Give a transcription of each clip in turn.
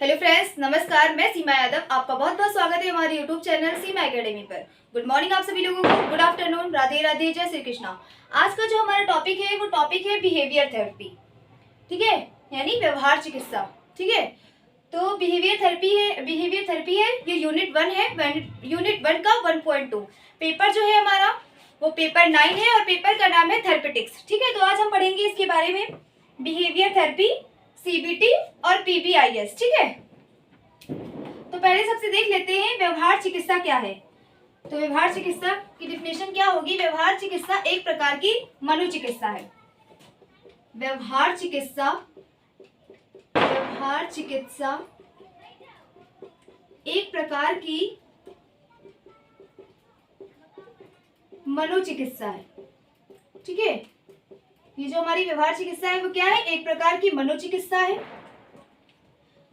Hello friends, नमस्कार। मैं सीमा यादव, आपका बहुत बहुत स्वागत है हमारे यूट्यूब चैनल सीमा एकेडमी पर। गुड मॉर्निंग आप सभी लोगों को, गुड आफ्टरनून, राधे राधे, जय श्री कृष्णा। आज का जो हमारा टॉपिक है वो टॉपिक है बिहेवियर थेरेपी, ठीक है, यानी व्यवहार चिकित्सा। ठीक है, तो बिहेवियर थेरेपी है ये यूनिट 1 है। यूनिट 1 का 1.2 पेपर जो है हमारा वो पेपर 9 है और पेपर का नाम है थेरेपेटिक्स। ठीक है, तो आज हम पढ़ेंगे इसके बारे में, बिहेवियर थेरेपी, सीबीटी और पीबीआईएस। ठीक है, तो पहले सबसे देख लेते हैं व्यवहार चिकित्सा क्या है। तो व्यवहार चिकित्सा की डिफिनेशन क्या होगी? व्यवहार चिकित्सा एक प्रकार की मनोचिकित्सा है। व्यवहार चिकित्सा एक प्रकार की मनोचिकित्सा है। ठीक है, ये जो हमारी व्यवहार चिकित्सा है वो क्या है? एक प्रकार की मनोचिकित्सा है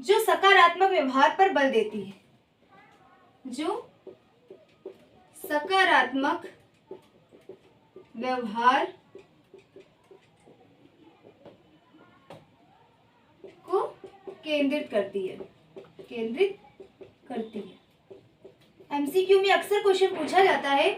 जो सकारात्मक व्यवहार पर बल देती है, जो सकारात्मक व्यवहार को केंद्रित करती है। एमसीक्यू में अक्सर क्वेश्चन पूछा जाता है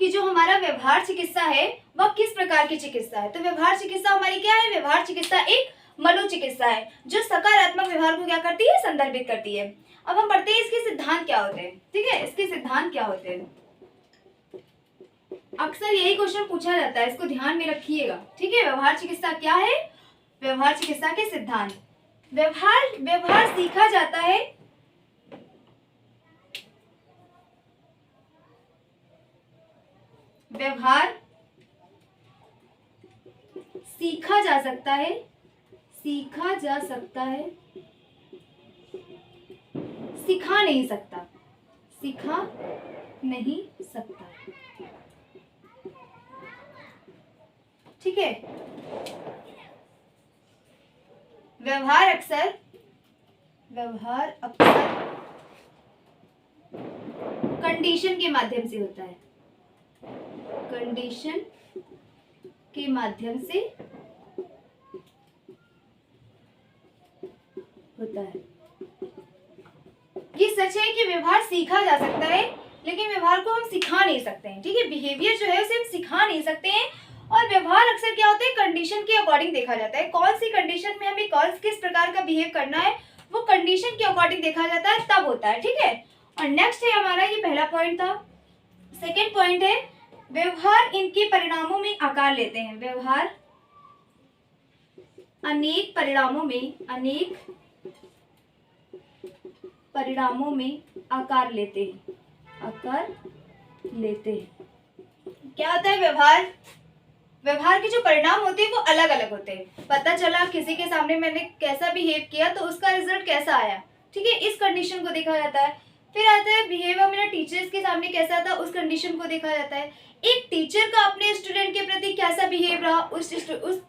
कि जो हमारा व्यवहार चिकित्सा है वह किस प्रकार की चिकित्सा है। तो व्यवहार चिकित्सा हमारी क्या है? व्यवहार चिकित्सा एक मनोचिकित्सा है जो सकारात्मक व्यवहार को क्या करती है? संदर्भित करती है। अब हम पढ़ते हैं इसके सिद्धांत क्या होते हैं। ठीक है, इसके सिद्धांत क्या होते हैं, अक्सर यही क्वेश्चन पूछा जाता है, इसको ध्यान में रखिएगा। ठीक है, व्यवहार चिकित्सा क्या है? व्यवहार चिकित्सा के सिद्धांत। व्यवहार सीखा जाता है, व्यवहार सीखा जा सकता है, सिखा नहीं सकता। ठीक है, व्यवहार अक्सर कंडीशन के माध्यम से होता है। ये सच है कि व्यवहार सीखा जा सकता है लेकिन व्यवहार को हम सिखा नहीं सकते हैं। ठीक है, बिहेवियर जो है उसे हम सिखा नहीं सकते हैं। और व्यवहार अक्सर क्या होता है? कंडीशन के अकॉर्डिंग देखा जाता है। कौन सी कंडीशन में हमें किस प्रकार का बिहेव करना है वो कंडीशन के अकॉर्डिंग देखा जाता है, तब होता है। ठीक है, और नेक्स्ट है हमारा, ये पहला पॉइंट था। सेकेंड पॉइंट है व्यवहार इनके परिणामों में आकार लेते हैं। व्यवहार अनेक परिणामों में आकार लेते हैं। क्या होता है? व्यवहार के जो परिणाम होते हैं वो अलग अलग होते हैं। पता चला किसी के सामने मैंने कैसा बिहेव किया तो उसका रिजल्ट कैसा आया। ठीक है, इस कंडीशन को देखा जाता है। फिर आता है बिहेवियर मेरा टीचर्स के सामने कैसा था, उस कंडीशन को देखा जाता है। एक टीचर का अपने स्टूडेंट के प्रति कैसा बिहेव रहा,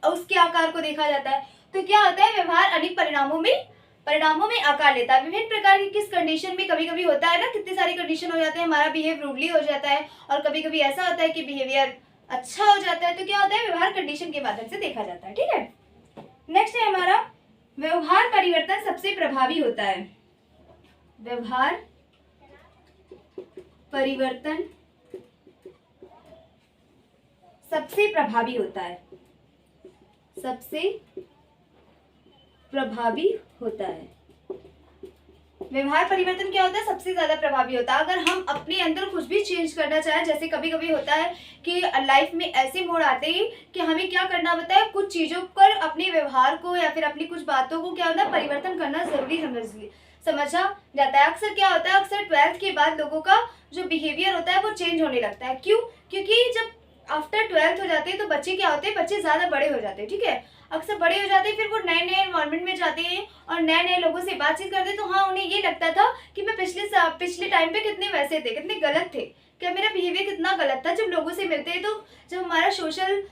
उसके आकार को देखा जाता है। तो क्या होता है? व्यवहार अनेक परिणामों में आकार लेता है। विभिन्न प्रकार की किस कंडीशन में, कभी कभी होता है ना, कितनी सारी कंडीशन हो जाते हैं, हमारा बिहेव रूडली हो जाता है और कभी कभी ऐसा होता है कि बिहेवियर अच्छा हो जाता है। तो क्या होता है? व्यवहार कंडीशन के माध्यम से देखा जाता है। ठीक है, नेक्स्ट है हमारा व्यवहार परिवर्तन सबसे प्रभावी होता है। व्यवहार परिवर्तन सबसे प्रभावी होता है। व्यवहार परिवर्तन क्या होता है? सबसे ज्यादा प्रभावी होता है। अगर हम अपने अंदर कुछ भी चेंज करना चाहें, जैसे कभी कभी होता है कि लाइफ में ऐसे मोड़ आते हैं कि हमें क्या करना होता है, कुछ चीजों पर अपने व्यवहार को या फिर अपनी कुछ बातों को क्या होता है, परिवर्तन करना जरूरी समझा जाता है। अक्सर क्या होता है, अक्सर 12th के बाद लोगों का जो बिहेवियर होता है वो चेंज होने लगता है। क्यों? क्योंकि जब आफ्टर 12th हो जाते हैं तो बच्चे क्या होते हैं, बच्चे ज्यादा बड़े हो जाते हैं। ठीक है, अक्सर बड़े हो जाते हैं, फिर वो नए नए एनवायरनमेंट में जाते हैं और नए नए लोगों से बातचीत करते हैं। तो हाँ, उन्हें ये लगता था कि मैं पिछले टाइम पे कितने वैसे थे, कितने गलत थे, क्या मेरा बिहेवियर कितना गलत था। जब लोगों से मिलते हैं तो जब हमारा सोशल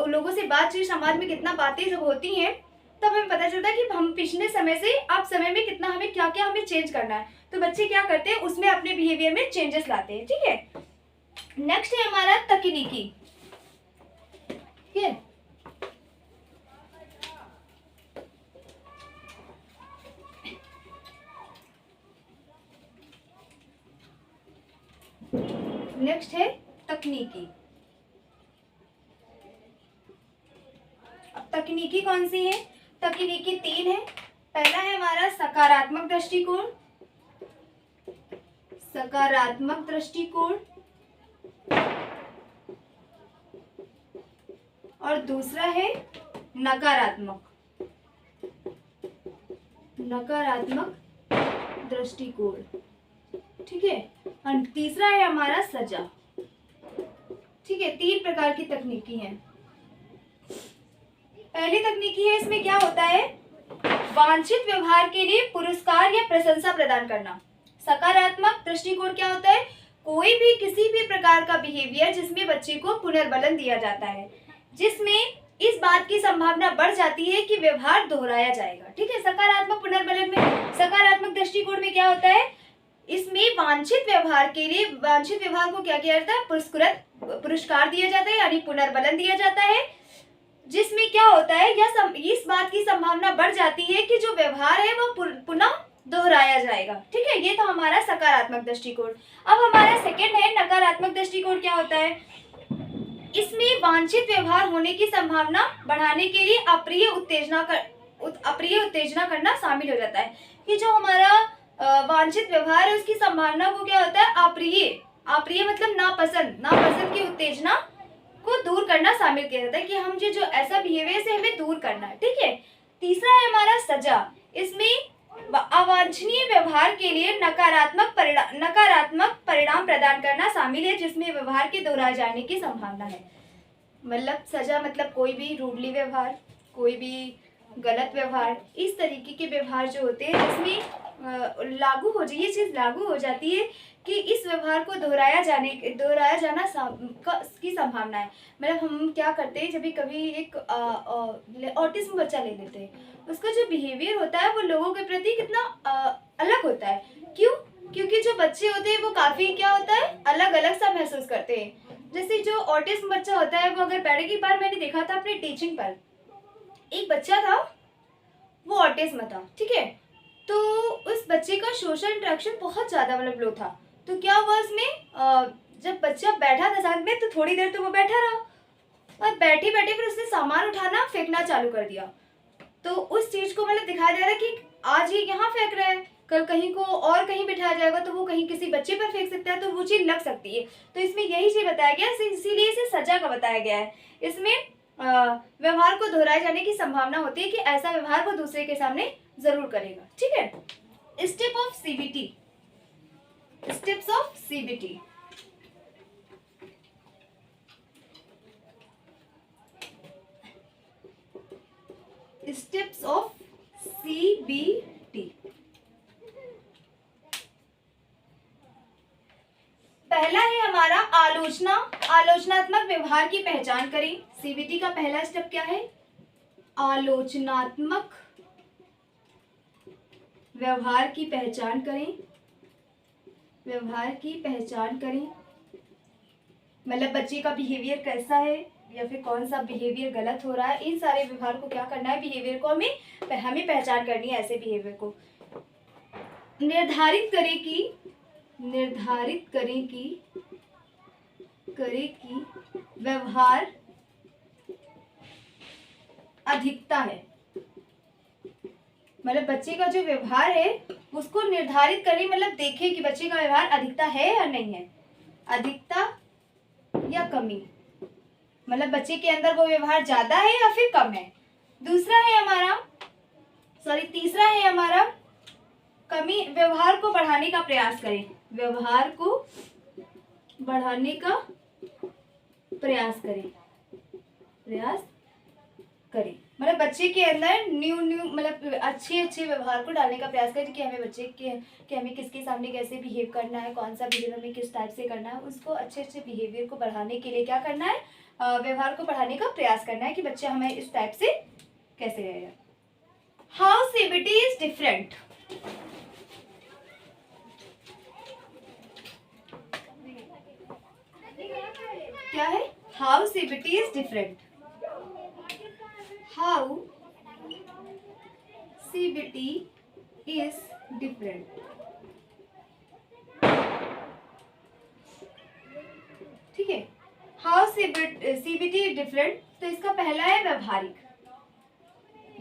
लोगों से बातचीत, समाज में कितना बातें सब होती हैं, तब हमें पता चलता है कि हम पिछले समय से अब समय में कितना हमें क्या क्या हमें चेंज करना है। तो बच्चे क्या करते हैं, उसमें अपने बिहेवियर में चेंजेस लाते हैं। ठीक है, नेक्स्ट है हमारा तकनीकी। ठीक है, नेक्स्ट है तकनीकी। अब तकनीकी कौन सी है? तकनीकी 3 है। पहला है हमारा सकारात्मक दृष्टिकोण, सकारात्मक दृष्टिकोण, और दूसरा है नकारात्मक, नकारात्मक दृष्टिकोण, ठीक है। और तीसरा है हमारा सजा, ठीक है। 3 प्रकार की तकनीकी हैं। पहली तकनीकी है, इसमें क्या होता है? वांछित व्यवहार के लिए पुरस्कार या प्रशंसा प्रदान करना। सकारात्मक दृष्टिकोण क्या होता है? कोई भी किसी भी प्रकार का बिहेवियर जिसमें बच्चे को पुनर्बलन दिया जाता है, जिसमें इस बात की संभावना बढ़ जाती है कि व्यवहार दोहराया जाएगा, ठीक है। सकारात्मक पुनर्बलन में, सकारात्मक दृष्टिकोण में क्या होता है? इसमें वांछित व्यवहार के लिए, वांछित व्यवहार को क्या किया जाता है? पुरस्कार दिया जाता है, यानी पुनर्बलन दिया जाता है, जिसमें क्या होता है, इस बात की संभावना बढ़ जाती है कि जो व्यवहार है वो पुनः दोहराया जाएगा, ठीक है। ये तो हमारा सकारात्मक दृष्टिकोण। अब हमारा सेकंड है नकारात्मक दृष्टिकोण। क्या होता है? इसमें वांछित व्यवहार होने की संभावना बढ़ाने के लिए अप्रिय उत्तेजना करना शामिल हो जाता है। कि जो हमारा वांछित व्यवहार है उसकी संभावना को क्या होता है? अप्रिय मतलब नापसंद की उत्तेजना को दूर करना शामिल किया जाता है, कि हम जो ऐसा बिहेवियर से हमें दूर करना है, ठीक है। तीसरा है हमारा सजा। इसमें अवांछनीय व्यवहार के लिए नकारात्मक परिणाम प्रदान करना शामिल है, जिसमें व्यवहार के दोहराए जाने की संभावना है। मतलब सजा मतलब कोई भी रूडली व्यवहार, कोई भी गलत व्यवहार, इस तरीके के व्यवहार जो होते हैं जिसमें ये चीज लागू हो जाती है कि इस व्यवहार को दोहराया जाना की संभावना है। मतलब हम क्या करते हैं, जब कभी एक ऑटिज्म बच्चा ले लेते हैं, उसका जो बिहेवियर होता है वो लोगों के प्रति कितना अलग होता है। क्यों? क्योंकि जो बच्चे होते हैं वो काफी क्या होता है, अलग अलग सा महसूस करते हैं। जैसे जो ऑटिज्म बच्चा होता है वो अगर पहले की बार मैंने देखा था अपनी टीचिंग पर, एक बच्चा था वो ऑटिज्म था, ठीक है। तो उस बच्चे का सोशल इंटरेक्शन बहुत ज्यादा मतलब लो था। तो क्या हुआ उसमें, जब बच्चा बैठा था साथ में तो थोड़ी देर तो वो बैठा रहा और बैठे बैठे फिर उसने सामान उठाना फेंकना चालू कर दिया। तो उस चीज को मतलब दिखाया जा रहा है कि आज ये यहाँ फेंक रहा है, कल कहीं को और कहीं बिठाया जाएगा तो वो कहीं किसी बच्चे पर फेंक सकता है, तो वो चीज लग सकती है। तो इसमें यही चीज बताया गया, इसीलिए इसे सजा का बताया गया है। इसमें व्यवहार को दोहराए जाने की संभावना होती है कि ऐसा व्यवहार वो दूसरे के सामने जरूर करेगा, ठीक है। Steps of CBT. Steps of CBT, steps of CBT. पहला है हमारा आलोचनात्मक व्यवहार की पहचान करें। सीबीटी का पहला स्टेप क्या है? आलोचनात्मक व्यवहार की पहचान करें। व्यवहार की पहचान करें मतलब बच्चे का बिहेवियर कैसा है या फिर कौन सा बिहेवियर गलत हो रहा है। इन सारे व्यवहार को क्या करना है, बिहेवियर को हमें पहचान करनी है। ऐसे बिहेवियर को निर्धारित करें कि व्यवहार अधिकता है। मतलब बच्चे का जो व्यवहार है उसको निर्धारित करें, मतलब देखें कि बच्चे का व्यवहार अधिकता है या नहीं है, अधिकता या कमी। मतलब बच्चे के अंदर वो व्यवहार ज्यादा है या फिर कम है। तीसरा है हमारा कमी, व्यवहार को बढ़ाने का प्रयास करें। व्यवहार को बढ़ाने का प्रयास करें मतलब बच्चे के अंदर न्यू मतलब अच्छे व्यवहार को डालने का प्रयास करें कि हमें बच्चे के हमें किसके सामने कैसे बिहेव करना है, कौन सा बिहेव हमें किस टाइप से करना है। उसको अच्छे बिहेवियर को बढ़ाने के लिए क्या करना है, व्यवहार को बढ़ाने का प्रयास करना है कि बच्चा हमें इस टाइप से कैसे रहेगा। How CBT is different. क्या है? How CBT is different. How CBT is different. ठीक है। हाउ सीबीटी डिफरेंट, तो इसका पहला है व्यवहारिक।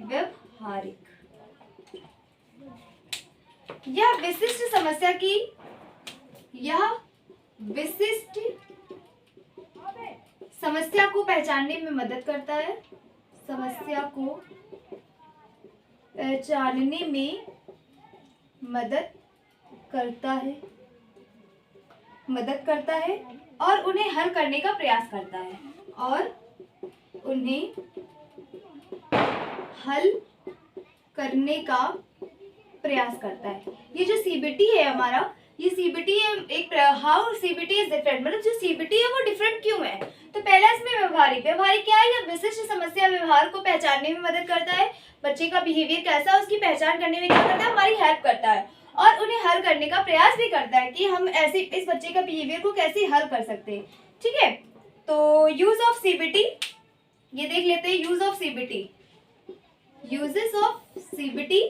व्यवहारिक, यह विशिष्ट समस्या की, यह विशिष्ट समस्या को पहचानने में मदद करता है। समस्या को पहचानने में मदद करता है, मदद करता है और उन्हें हल करने का प्रयास करता है, और उन्हें हल करने का प्रयास करता है। ये जो सीबीटी है हमारा, ये सीबीटी है एक, हाउ सीबीटी इज डिफरेंट, मतलब जो सीबीटी है वो डिफरेंट क्यों है। तो पहला इसमें व्यवहारिक, व्यवहारिक क्या है, यह विशिष्ट समस्या व्यवहार को पहचानने में मदद करता है। बच्चे का बिहेवियर कैसा है उसकी पहचान करने में क्या करता है, हमारी हेल्प करता है, और उन्हें हल करने का प्रयास भी करता है कि हम ऐसे इस बच्चे का बिहेवियर को कैसे हल कर सकते हैं। ठीक है, तो यूज ऑफ सीबीटी, ये देख लेते हैं use of CBT. Uses of CBT,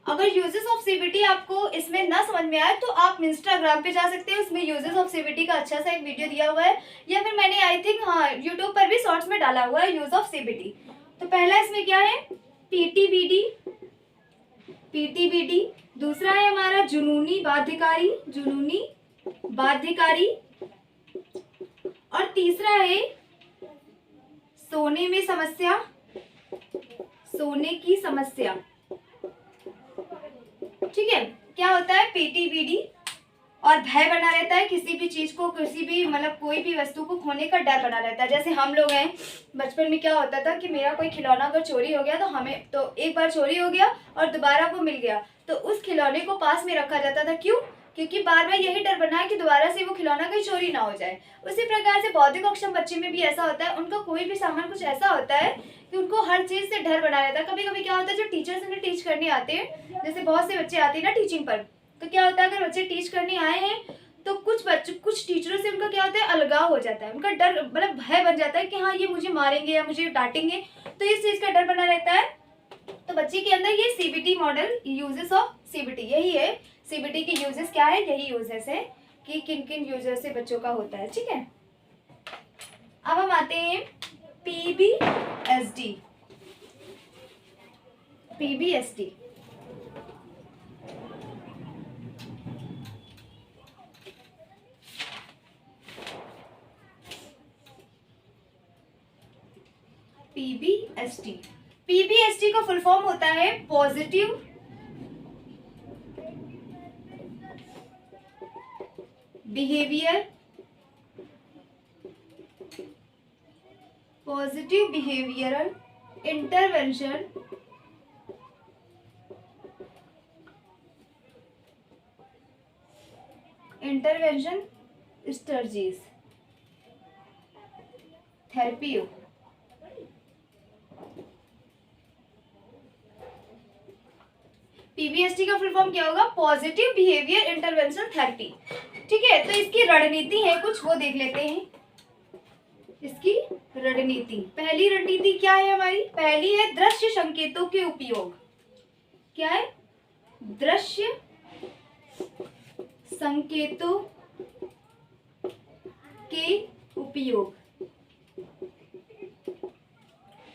अगर यूजेस ऑफ सीबीटी आपको इसमें ना समझ में आए तो आप इंस्टाग्राम पे जा सकते हैं, उसमें यूजेस ऑफ सीबीटी का अच्छा सा एक वीडियो दिया हुआ है, या फिर मैंने आई थिंक हाँ यूट्यूब पर भी शॉर्ट्स में डाला हुआ है यूज ऑफ सीबीटी। तो पहला इसमें क्या है, पीटीबीडी, पीटीबीडी। दूसरा है हमारा जुनूनी बाध्यकारी, जुनूनी बाध्यकारी। और तीसरा है सोने में समस्या, सोने की समस्या। ठीक है, क्या होता है पीटीबीडी, और भय बना रहता है, किसी भी चीज को, किसी भी मतलब कोई भी वस्तु को खोने का डर बना रहता है। जैसे हम लोग हैं, बचपन में क्या होता था कि मेरा कोई खिलौना अगर चोरी हो गया तो हमें, तो एक बार चोरी हो गया और दोबारा वो मिल गया तो उस खिलौने को पास में रखा जाता था। क्यों? क्योंकि बार बार यही डर बना है कि दोबारा से वो खिलौना कहीं चोरी ना हो जाए। उसी प्रकार से बौद्धिक अक्षम बच्चे में भी ऐसा होता है, उनका कोई भी सामान कुछ ऐसा होता है कि उनको हर चीज से डर बना रहता है। कभी कभी क्या होता है, जो टीचर्स उन्हें टीच करने आते हैं, जैसे बहुत से बच्चे आते हैं ना टीचिंग पर, तो क्या होता है अगर बच्चे टीच करने आए हैं तो कुछ बच्चों, कुछ टीचरों से उनका क्या होता है, अलगाव हो जाता है, उनका डर मतलब भय बन जाता है कि हाँ ये मुझे मारेंगे या मुझे डांटेंगे, तो इस चीज का डर बना रहता है। तो बच्चे के अंदर ये CBT model, uses of CBT, यही है सीबीटी के यूजेस क्या है, यही यूजेस है कि किन किन यूजेस से बच्चों का होता है। ठीक है, अब हम आते हैं पीबीएसडी, पीबीएसडी। पीबीएसडी, पीबीएसडी का फुल फॉर्म होता है positive behaviour, positive behavioural intervention strategies therapy. PBST का फुल फॉर्म क्या होगा, पॉजिटिव बिहेवियर इंटरवेंशन थेरेपी। ठीक है, तो इसकी रणनीति है कुछ, वो देख लेते हैं। इसकी रणनीति, पहली रणनीति क्या है हमारी, पहली है दृश्य संकेतों के उपयोग। क्या है, दृश्य संकेतों के उपयोग।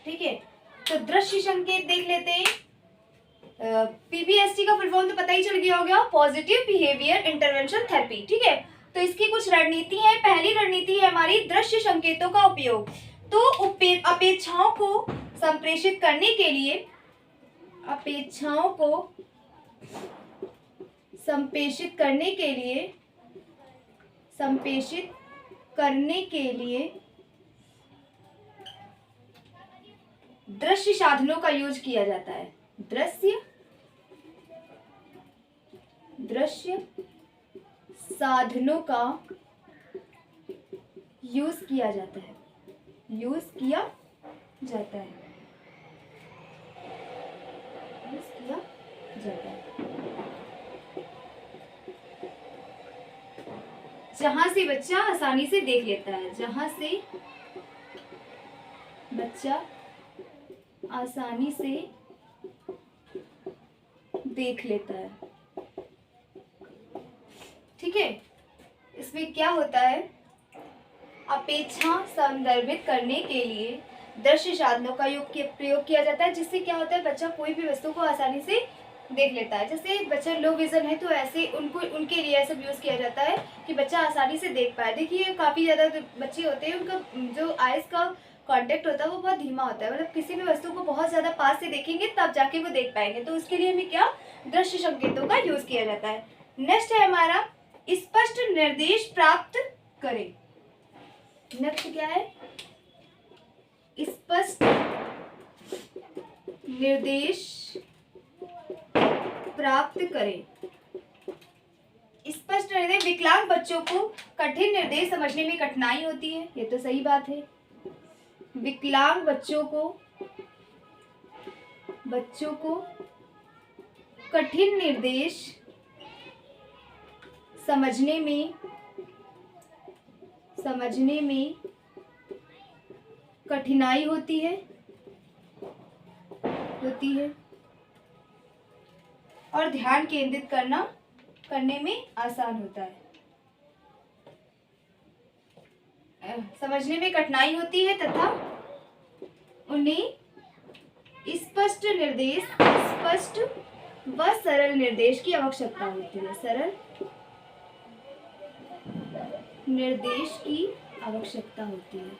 ठीक है, तो दृश्य संकेत देख लेते हैं। पीबीएसटी का फुल फॉर्म तो पता ही चल गया होगा, पॉजिटिव बिहेवियर इंटरवेंशन थेरेपी। ठीक है, तो इसकी कुछ रणनीति है। पहली रणनीति है हमारी दृश्य संकेतों का उपयोग। तो अपेक्षाओं को संप्रेषित करने के लिए, अपेक्षाओं को संप्रेषित करने के लिए, संप्रेषित करने के लिए दृश्य साधनों का यूज किया जाता है। दृश्य साधनों का यूज किया जाता है, यूज किया जाता है, यूज किया जाता है। जहां से बच्चा आसानी से देख लेता है, जहां से बच्चा आसानी से देख लेता है। ठीक है, इसमें क्या होता है, अपेक्षा संदर्भित करने के लिए दृश्य साधनों का प्रयोग किया जाता है, जिससे क्या होता है, बच्चा कोई भी वस्तु को आसानी से देख लेता है। जैसे बच्चा लो विजन है तो ऐसे उनके लिए ऐसा यूज़ किया जाता है कि बच्चा आसानी से देख पाए। देखिए काफ़ी ज़्यादा बच्चे होते हैं, उनका जो आइज़ का कांटेक्ट होता है वो बहुत धीमा होता है, मतलब किसी भी वस्तु को बहुत ज़्यादा पास से देखेंगे तब जाके वो देख पाएंगे। तो उसके लिए हमें क्या दृश्य संकेतों का यूज़ किया जाता है। नेक्स्ट है हमारा स्पष्ट निर्देश प्राप्त करें। नेक्स्ट क्या है, स्पष्ट निर्देश प्राप्त करें। स्पष्ट निर्देश, विकलांग बच्चों को कठिन निर्देश समझने में कठिनाई होती है, ये तो सही बात है। विकलांग बच्चों को कठिन निर्देश समझने में कठिनाई होती है और ध्यान केंद्रित करने में आसान होता है। समझने में कठिनाई होती है तथा उन्हें स्पष्ट व सरल निर्देश की आवश्यकता होती है। सरल निर्देश की आवश्यकता होती है।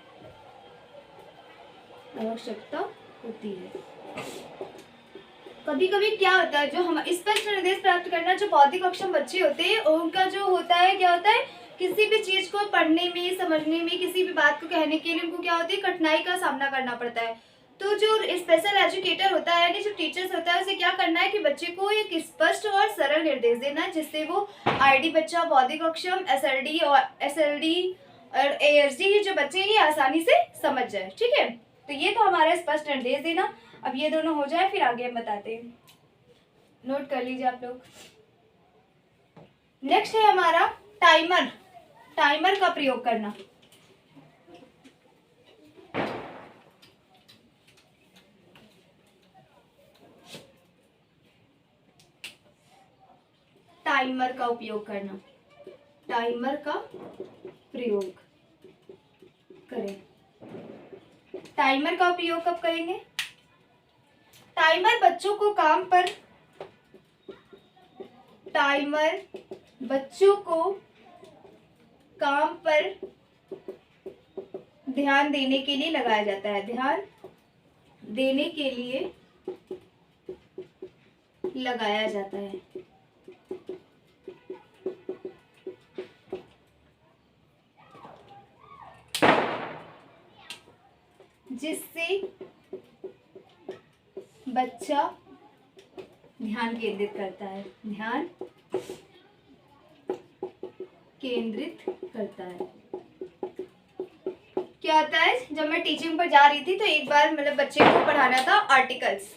कभी कभी क्या होता है, जो हम स्पष्ट निर्देश प्राप्त करना, जो बौद्धिक अक्षम बच्चे होते हैं उनका जो होता है, क्या होता है, किसी भी चीज को पढ़ने में, समझने में, किसी भी बात को कहने के लिए उनको क्या होती है, कठिनाई का सामना करना पड़ता है। तो जो स्पेशल एजुकेटर होता है यानी जो टीचर्स होता है, उसे क्या करना है कि बच्चे को एक स्पष्ट और सरल निर्देश देना है, जिससे वो आईडी बच्चा, बौद्धिक अक्षम, एसएलडी और एएसडी जो बच्चे हैं आसानी से समझ जाए। ठीक है, तो ये तो हमारा स्पष्ट निर्देश देना। अब ये दोनों हो जाए फिर आगे हम बताते हैं, नोट कर लीजिए आप लोग। नेक्स्ट है हमारा टाइमर का प्रयोग करना। टाइमर का प्रयोग करें। टाइमर का उपयोग कब करेंगे? टाइमर बच्चों को काम पर ध्यान देने के लिए लगाया जाता है। ध्यान देने के लिए लगाया जाता है। जिससे बच्चा ध्यान केंद्रित करता है। क्या होता है, जब मैं टीचिंग पर जा रही थी तो एक बार मतलब बच्चे को पढ़ाना था आर्टिकल्स।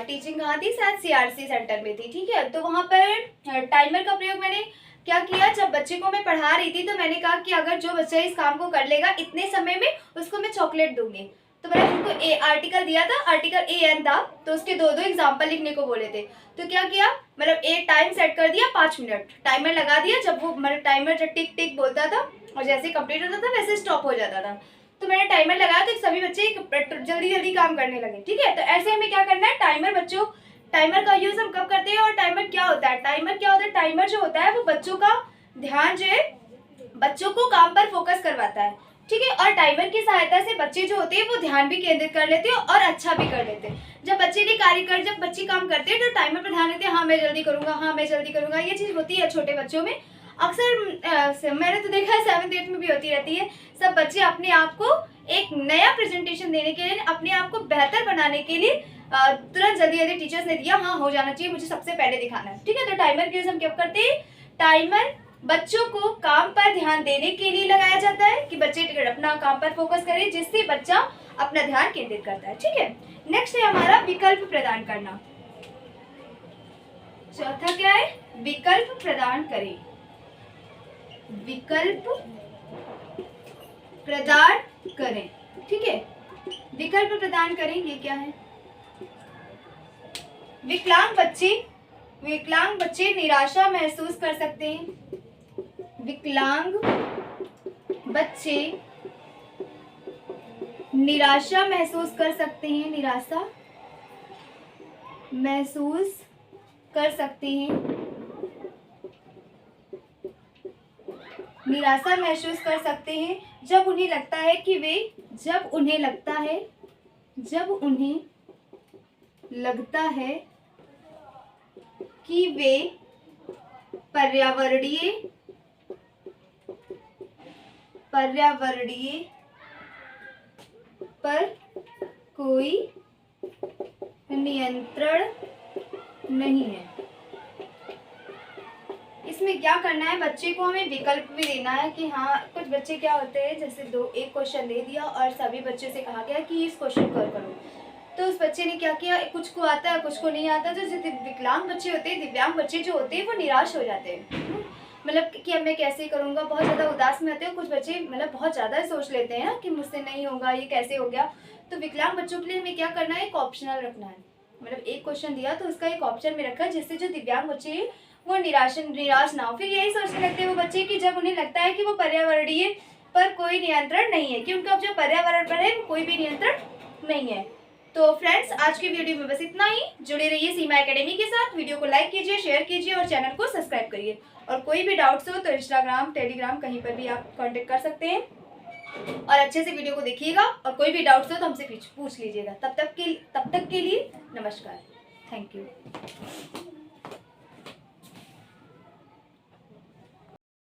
टीचिंग कहाँ थी? शायद सीआरसी सेंटर में थी। ठीक है, तो वहाँ पर टाइमर का प्रयोग मैंने क्या किया, जब बच्चे को मैं पढ़ा रही थी तो मैंने कहा कि अगर जो बच्चा इस काम को कर लेगा इतने समय में उसको मैं चॉकलेट दूंगी। तो मैंने उनको आर्टिकल दिया था, आर्टिकल एन था, तो उसके दो एग्जाम्पल लिखने को बोले थे। तो क्या किया, मतलब एक टाइम सेट कर दिया, 5 मिनट टाइमर लगा दिया। जब वो मतलब टाइमर जब टिक टिक बोलता था और जैसे कंप्लीट होता था वैसे स्टॉप हो जाता था। तो मैंने टाइमर लगाया तो सभी बच्चे जल्दी जल्दी काम करने लगे। ठीक है, तो ऐसे हमें क्या करना है, टाइमर का यूज हम कब करते हैं और टाइमर क्या होता है? टाइमर जो होता है वो बच्चों का ध्यान जो है, बच्चों को काम पर फोकस करवाता है। ठीक है, और टाइमर की सहायता से बच्चे जो होते हैं वो ध्यान भी केंद्रित कर लेते हैं और अच्छा भी कर लेते हैं। जब बच्चे काम करते हैं तो टाइमर पर ध्यान देते हैं, हाँ मैं जल्दी करूंगा, ये चीज होती है छोटे बच्चों में। अक्सर मैंने तो देखा है 7th 8th में भी होती रहती है। सब बच्चे अपने आप को एक नया प्रेजेंटेशन देने के लिए, अपने आप को बेहतर बनाने के लिए तुरंत जल्दी टीचर्स ने दिया, हाँ हो जाना चाहिए, मुझे सबसे पहले दिखाना है। ठीक है, तो टाइमर का यूज हम क्या करते हैं? टाइमर बच्चों को काम पर ध्यान देने के लिए लगाया जाता है कि बच्चे अपना काम पर फोकस करें, जिससे बच्चा अपना ध्यान केंद्रित करता है। ठीक है, नेक्स्ट है हमारा विकल्प प्रदान करना। चौथा क्या है? विकल्प प्रदान करें। ठीक है, विकल्प प्रदान करें, ये क्या है? विकलांग बच्चे निराशा महसूस कर सकते हैं। विकलांग बच्चे निराशा महसूस कर सकते हैं, निराशा महसूस कर सकते हैं, निराशा महसूस कर सकते हैं जब उन्हें लगता है कि वे जब उन्हें लगता है कि वे पर्यावरणीय पर कोई नियंत्रण नहीं है। इसमें क्या करना है, बच्चे को हमें विकल्प भी देना है कि हाँ, कुछ बच्चे क्या होते हैं, जैसे एक क्वेश्चन दे दिया और सभी बच्चों से कहा गया कि इस क्वेश्चन को करो, तो उस बच्चे ने क्या किया, कुछ को आता है कुछ को नहीं आता। जो विकलांग बच्चे होते हैं, दिव्यांग बच्चे जो होते हैं, वो निराश हो जाते हैं, मतलब कि अब मैं कैसे करूँगा, बहुत ज़्यादा उदास में होते हैं। कुछ बच्चे मतलब बहुत ज़्यादा सोच लेते हैं ना कि मुझसे नहीं होगा, ये कैसे हो गया। तो विकलांग बच्चों के लिए हमें क्या करना है, एक ऑप्शनल रखना है, मतलब एक क्वेश्चन दिया तो उसका एक ऑप्शन में रखा है, जिससे जो दिव्यांग बच्चे हैं वो निराश ना हो। फिर यही सोचने लगते हैं वो बच्चे कि जब उन्हें लगता है कि वो पर्यावरणीय पर कोई नियंत्रण नहीं है, कि उनका जो पर्यावरण पर है कोई भी नियंत्रण नहीं है। तो फ्रेंड्स, आज की वीडियो में बस इतना ही। जुड़े रहिए सीमा एकेडमी के साथ। वीडियो को लाइक कीजिए, शेयर कीजिए और चैनल को सब्सक्राइब करिए। और कोई भी डाउट्स हो तो इंस्टाग्राम, टेलीग्राम, कहीं पर भी आप कांटेक्ट कर सकते हैं। और अच्छे से वीडियो को देखिएगा और कोई भी डाउट्स हो तो हमसे पूछ लीजिएगा। तब तक के लिए नमस्कार। Thank you.